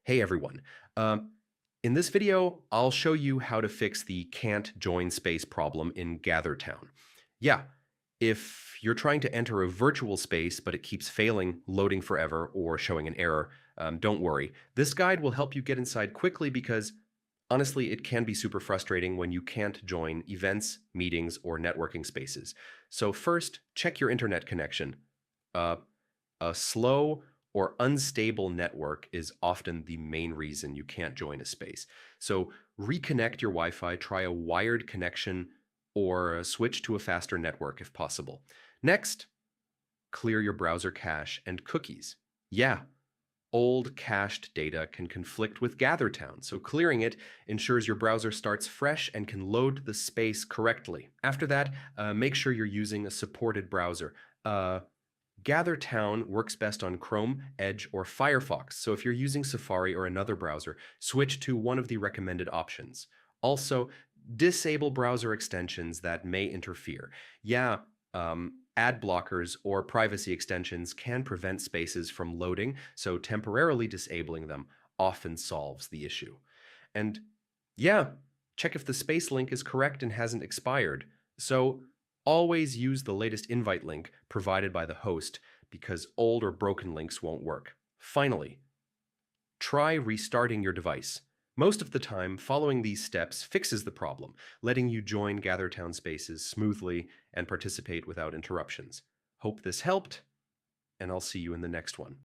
Hey everyone. In this video, I'll show you how to fix the can't join space problem in GatherTown. Yeah, if you're trying to enter a virtual space but it keeps failing, loading forever, or showing an error, don't worry. This guide will help you get inside quickly because honestly, it can be super frustrating when you can't join events, meetings, or networking spaces. So first, check your internet connection. Uh, a slow or unstable network is often the main reason you can't join a space. So reconnect your Wi-Fi, try a wired connection, or switch to a faster network if possible. Next, clear your browser cache and cookies. Yeah, old cached data can conflict with GatherTown, so clearing it ensures your browser starts fresh and can load the space correctly. After that, make sure you're using a supported browser. GatherTown works best on Chrome, Edge, or Firefox, so if you're using Safari or another browser, switch to one of the recommended options. Also, disable browser extensions that may interfere. Yeah, ad blockers or privacy extensions can prevent spaces from loading, so temporarily disabling them often solves the issue. And yeah, check if the space link is correct and hasn't expired. So always use the latest invite link provided by the host because old or broken links won't work. Finally, try restarting your device. Most of the time, following these steps fixes the problem, letting you join GatherTown spaces smoothly and participate without interruptions. Hope this helped, and I'll see you in the next one.